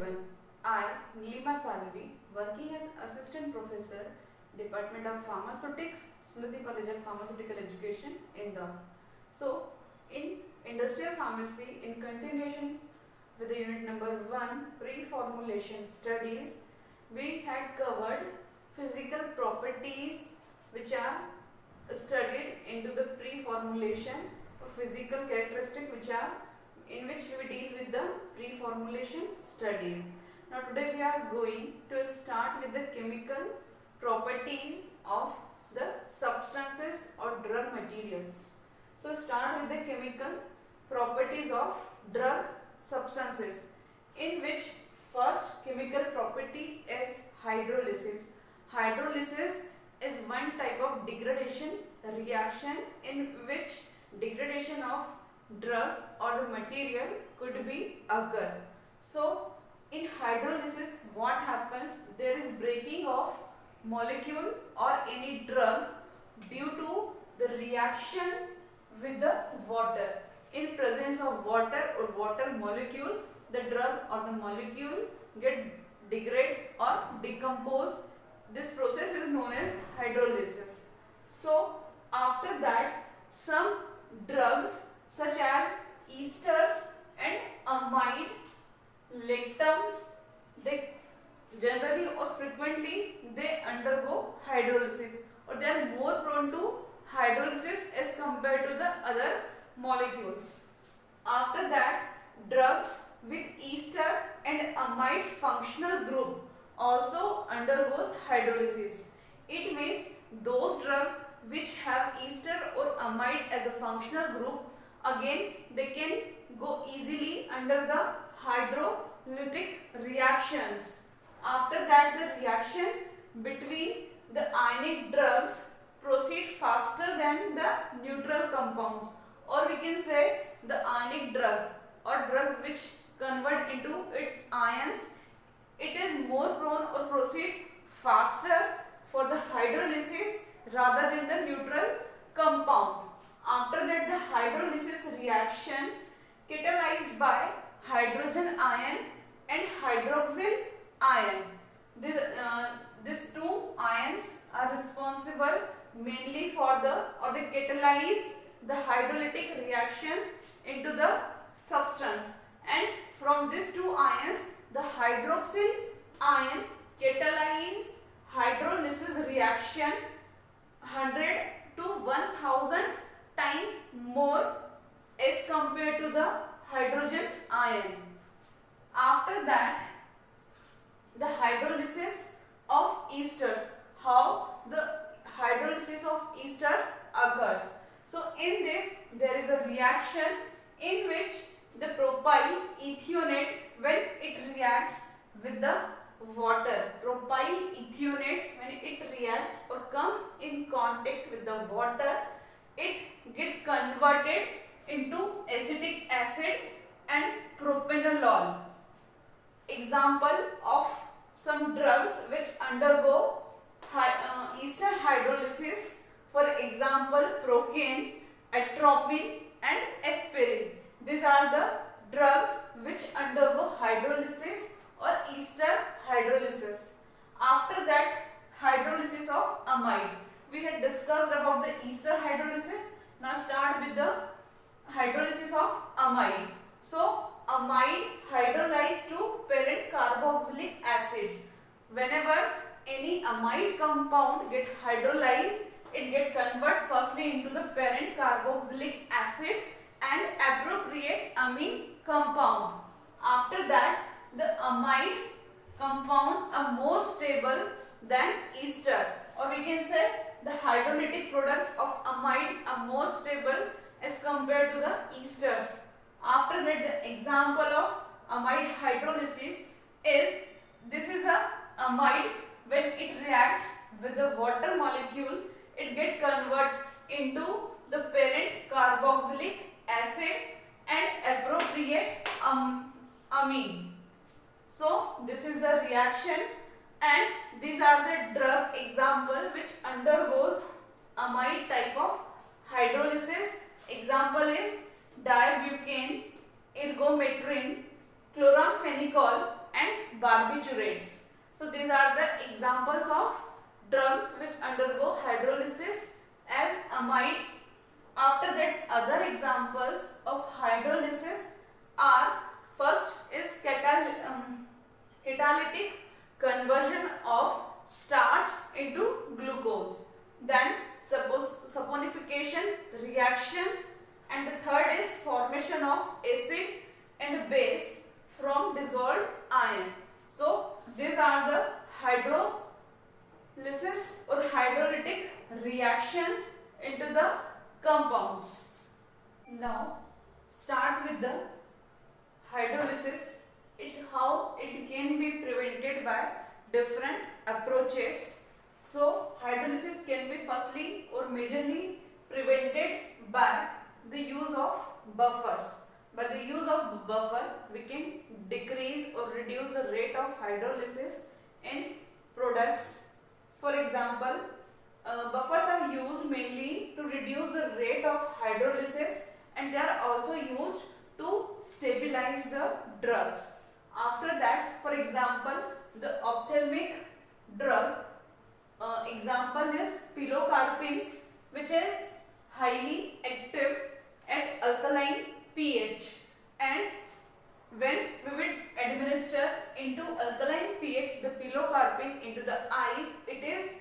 everyone. I, Neelima Salvi, working as Assistant Professor, Department of Pharmaceutics, Smriti College of Pharmaceutical Education, Indore. So, in Industrial Pharmacy, in continuation with the unit number 1, Pre-Formulation Studies, we had covered physical properties which are studied into the pre-formulation, physical characteristics which are in which we deal with the pre-formulation studies. Now today we are going to start with the chemical properties of the substances or drug materials. So start with the chemical properties of drug substances, in which first chemical property is hydrolysis. Hydrolysis is one type of degradation reaction in which degradation of drug or the material could be occur. So in hydrolysis what happens, there is breaking of molecule or any drug due to the reaction with the water. In presence of water or water molecule, the drug or the molecule get degrade or decompose. This process is known as hydrolysis. So after that, some drugs such as esters and amide, lactams, they generally or frequently they undergo hydrolysis, or they are more prone to hydrolysis as compared to the other molecules. After that, drugs with ester and amide functional group also undergoes hydrolysis. It means those drugs which have ester or amide as a functional group, again they can go easily under the hydrolytic reactions. After that, the reaction between the ionic drugs proceed faster than the neutral compounds, or we can say the ionic drugs or drugs which convert into its ions. It is more prone or proceed faster for the hydrolysis rather than the neutral compound. After that, the hydrolysis reaction catalyzed by hydrogen ion and hydroxyl ion. These two ions are responsible mainly for they catalyze the hydrolytic reactions into the substance, and from these two ions the hydroxyl ion catalyze hydrolysis reaction 100 to 1000 times more as compared to the hydrogen ion. After that, the hydrolysis of esters. How the hydrolysis of ester occurs? So in this there is a reaction in which the propyl ethionate, when it reacts with the water, propyl ethionate, when it reacts or come in contact with the water, it gets converted into acetic acid and propranolol. Example of some drugs which undergo ester hydrolysis, for example procaine, atropine and aspirin. These are the drugs which undergo hydrolysis or ester hydrolysis. After that, hydrolysis of amide. We had discussed about the ester hydrolysis. Now start with the hydrolysis of amide. So amide hydrolyzed to parent carboxylic acid. Whenever any amide compound get hydrolyzed, it get convert firstly into the parent carboxylic acid and appropriate amine compound. After that, the amide compounds are more stable than ester, or we can say the hydrolytic product of amides are more stable as compared to the esters. After that, the example of amide hydrolysis is, this is a amide, when it reacts with the water molecule, it get convert into the parent carboxylic acid and appropriate amine. So this is the reaction, and these are the drug example which undergoes amide type of hydrolysis. Example is diabukane, ergometrin, chloramphenicol and barbiturates. So these are the examples of drugs which undergo hydrolysis as amides. After that, other examples of hydrolysis are, first is catalytic conversion of starch into glucose, then saponification reaction, and the third is formation of acid and base from dissolved iron. So these are the hydrolysis or hydrolytic reactions into the compounds. Now start with the hydrolysis. How it can be prevented by different approaches. So hydrolysis can be firstly or majorly prevented by the use of buffers. By the use of buffer, we can decrease or reduce the rate of hydrolysis in products. For example, buffers are used mainly to reduce the rate of hydrolysis, and they are also used to stabilize the drugs. After that, for example, the ophthalmic drug example is pilocarpine, which is highly active at alkaline pH, and when we will administer into alkaline pH the pilocarpine into the eyes, it is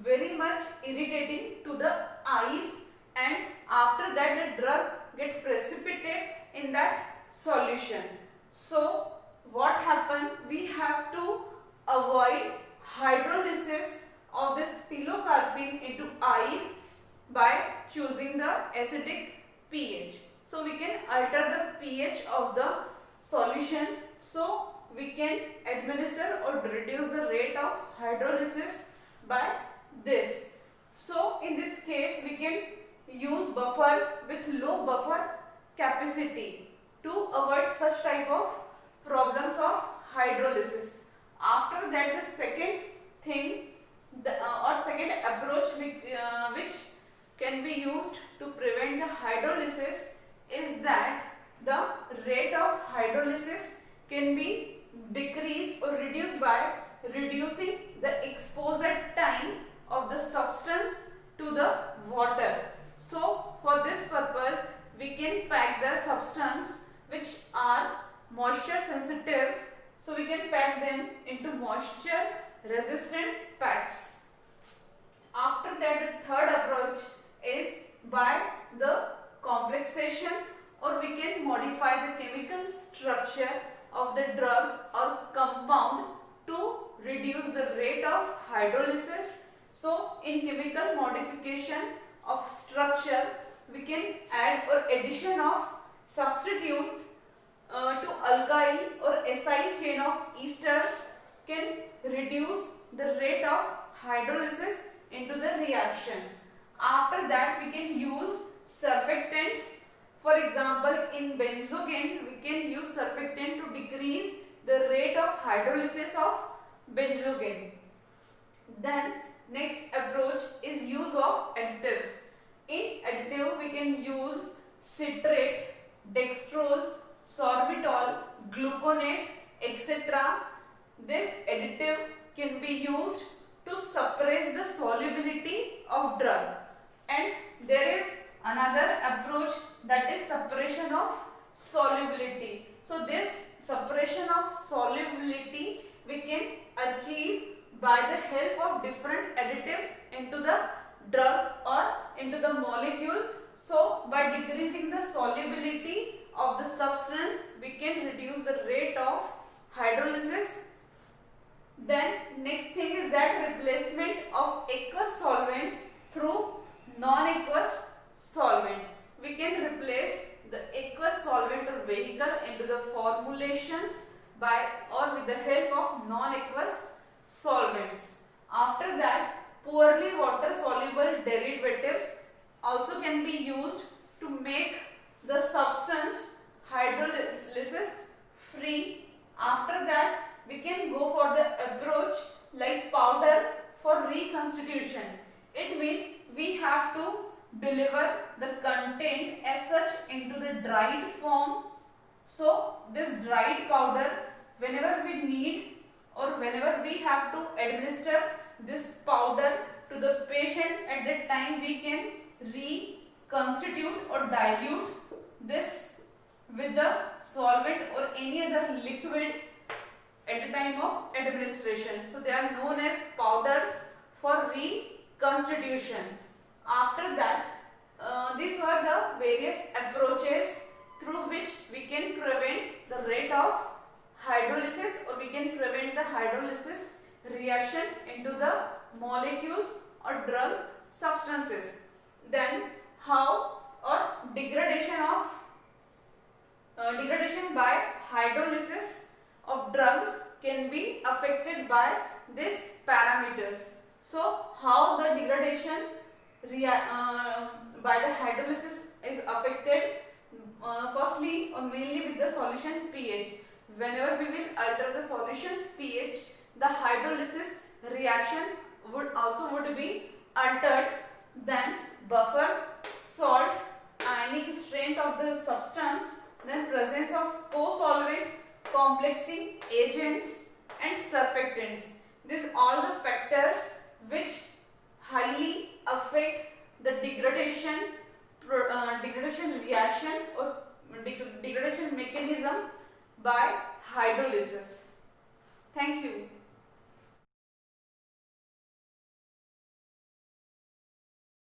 very much irritating to the eyes, and after that the drug gets precipitated in that solution. So what happen? We have to avoid hydrolysis of this pilocarpine into eyes by choosing the acidic pH. So we can alter the pH of the solution, so we can administer or reduce the rate of hydrolysis by this. So in this case we can use buffer with low buffer capacity to avoid such type of problems of hydrolysis. After that, the second thing or second approach which can be used to prevent the hydrolysis is that the rate of hydrolysis can be decreased or reduced by reducing the exposure time of the substance to the water. So for this purpose we can pack the substance which are moisture sensitive, so we can pack them into moisture resistant packs. After that, the third approach is by the complexation, or we can modify the chemical structure of the drug or compound to reduce the rate of hydrolysis. So in chemical modification of structure, we can add or addition of substitute to alkyl or acyl chain of esters can reduce the rate of hydrolysis into the reaction. After that, we can use surfactants. For example, in benzocaine, we can use surfactant to decrease the rate of hydrolysis of benzocaine. Then next approach is use of additives. In additive, we can use citrate, dextrose, sorbitol, gluconate, etc. This additive can be used to suppress the solubility of drug. And there is another approach, that is suppression of solubility. So this suppression of solubility we can achieve by the help of different additives into the drug or into the molecule. So by decreasing the solubility of the substance, we can reduce the rate of hydrolysis. Then next thing is that replacement of aqueous solvent through non-aqueous solvent. We can replace the aqueous solvent or vehicle into the formulations by or with the help of non-aqueous solvents. After that, poorly water soluble derivatives also can be used to make the substance hydrolysis free. After that, we can go for the approach like powder for reconstitution. It means we have to deliver the content as such into the dried form. So this dried powder whenever we need or whenever we have to administer this powder to the patient, at that time we can reconstitute or dilute this with the solvent or any other liquid at the time of administration. So they are known as powders for reconstitution. After that, these were the various approaches through which we can prevent the rate of hydrolysis, or we can prevent the hydrolysis reaction into the molecules or drug substances. Then how or degradation by hydrolysis of drugs can be affected by these parameters. So how the degradation by the hydrolysis is affected, firstly or mainly with the solution pH. Whenever we will alter the solution's pH, the hydrolysis reaction would be altered. Then buffer, salt, ionic strength of the substance, then presence of co-solvent, complexing agents and surfactants. These all the factors which highly affect the degradation reaction or degradation mechanism by hydrolysis. Thank you.